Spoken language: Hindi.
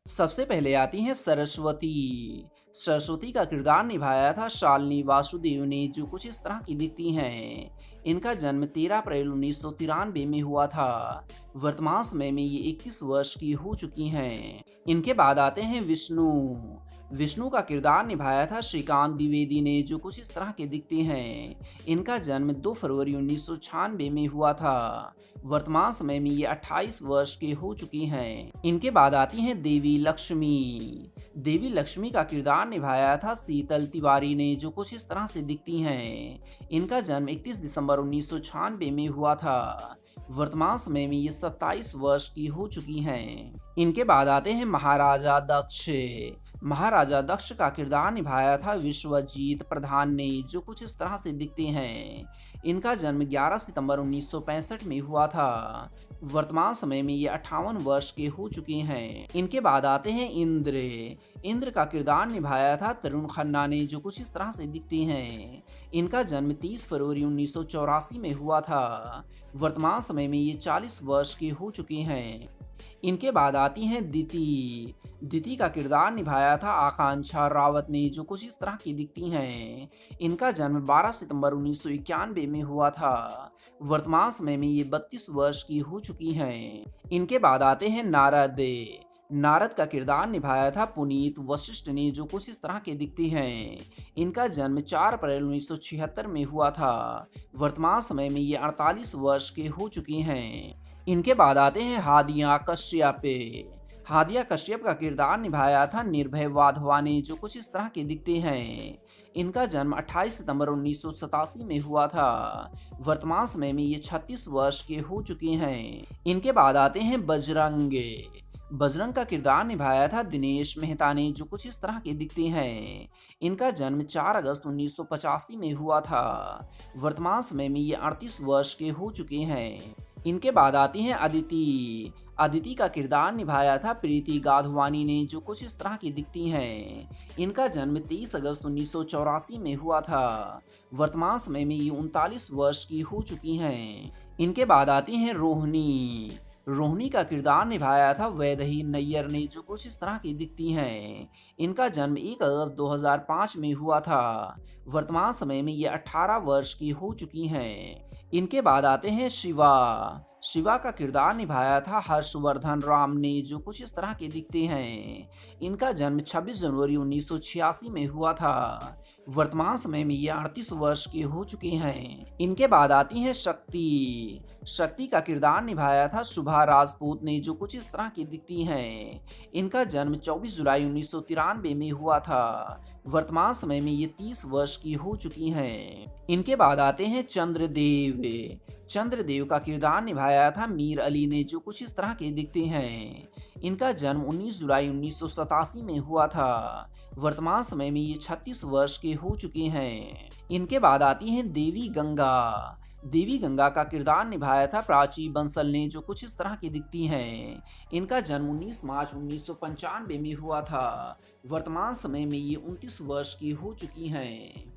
सबसे पहले आती हैं सरस्वती। सरस्वती का किरदार निभाया था शालिनी वासुदेव ने, जो कुछ इस तरह की दिखती हैं। इनका जन्म 13 अप्रैल 1993 में हुआ था। वर्तमान समय में ये 21 वर्ष की हो चुकी हैं। इनके बाद आते हैं विष्णु। विष्णु का किरदार निभाया था श्रीकांत द्विवेदी ने, जो कुछ इस तरह के दिखते हैं। इनका जन्म 2 फरवरी 1996 में हुआ था। वर्तमान समय में ये 28 वर्ष के हो चुकी हैं। इनके बाद आती हैं देवी लक्ष्मी। देवी लक्ष्मी का किरदार निभाया था शीतल तिवारी ने, जो कुछ इस तरह से दिखती हैं। इनका जन्म 31 दिसंबर 1996 में हुआ था। वर्तमान समय में ये 27 वर्ष की हो चुकी हैं। इनके बाद आते हैं महाराजा दक्ष। महाराजा दक्ष का किरदार निभाया था विश्वजीत प्रधान ने, जो कुछ इस तरह से दिखते हैं। इनका जन्म 11 सितंबर 1965 में हुआ था। वर्तमान समय में ये 58 वर्ष के हो चुके हैं। इनके बाद आते हैं इंद्र। इंद्र का किरदार निभाया था तरुण खन्ना ने, जो कुछ इस तरह से दिखते हैं। इनका जन्म 30 फरवरी 1984 में हुआ था। वर्तमान समय में ये 40 वर्ष के हो चुके हैं। इनके बाद आती हैं दिति। दिति का किरदार निभाया था आकांक्षा रावत ने, जो कुछ इस तरह की दिखती हैं। इनका जन्म 12 सितंबर 1991 में हुआ था। वर्तमान समय में ये 32 वर्ष की हो चुकी हैं। इनके बाद आते हैं नारद। नारद का किरदार निभाया था पुनीत वशिष्ठ ने, जो कुछ इस तरह के दिखते हैं। इनका जन्म 4 अप्रैल 1976 में हुआ था। वर्तमान समय में ये 48 वर्ष के हो चुके हैं। इनके बाद आते हैं हादिया कश्यप। हादिया कश्यप का किरदार निभाया था निर्भय वाधवा ने, जो कुछ इस तरह के दिखते हैं। इनका जन्म 28 सितंबर 1987 में हुआ था। वर्तमान समय में ये 36 वर्ष के हो चुके हैं। इनके बाद आते हैं बजरंग। बजरंग का किरदार निभाया था दिनेश मेहता ने, जो कुछ इस तरह के दिखते हैं। इनका जन्म 4 अगस्त 1985 में हुआ था। वर्तमान समय में ये 38 वर्ष के हो चुके हैं। इनके बाद आती हैं अदिति। अदिति का किरदार निभाया था प्रीति गाधवानी ने, जो कुछ इस तरह की दिखती हैं। इनका जन्म 23 अगस्त 1984 में हुआ था। वर्तमान समय में ये 39 वर्ष की हो चुकी हैं। इनके बाद आती हैं रोहिणी। रोहिणी का किरदार निभाया था वैदेही नैयर ने, जो कुछ इस तरह की दिखती हैं। इनका जन्म 1 अगस्त 2005 में हुआ था। वर्तमान समय में ये 18 वर्ष की हो चुकी हैं। इनके बाद आते हैं शिवा। शिवा का किरदार निभाया था हर्षवर्धन राम ने, जो कुछ इस तरह के दिखते हैं। इनका जन्म 26 जनवरी 1986 में हुआ था। वर्तमान समय में ये 38 वर्ष के हो चुके हैं। इनके बाद आती हैं शक्ति। शक्ति का किरदार निभाया था शुभा राजपूत ने, जो कुछ इस तरह की दिखती हैं। इनका जन्म 24 जुलाई 1993 में हुआ था। वर्तमान समय में ये 30 वर्ष की हो चुकी हैं। इनके बाद आते हैं चंद्रदेव। चंद्रदेव का किरदार निभाया था मीर अली ने, जो कुछ इस तरह के दिखते हैं। इनका जन्म 19 जुलाई 1987 में हुआ था। वर्तमान समय में ये 36 वर्ष के हो चुके हैं। इनके बाद आती हैं देवी गंगा। देवी गंगा का किरदार निभाया था प्राची बंसल ने, जो कुछ इस तरह की दिखती हैं। इनका जन्म 19 मार्च 1995 में हुआ था। वर्तमान समय में ये 29 वर्ष की हो चुकी हैं।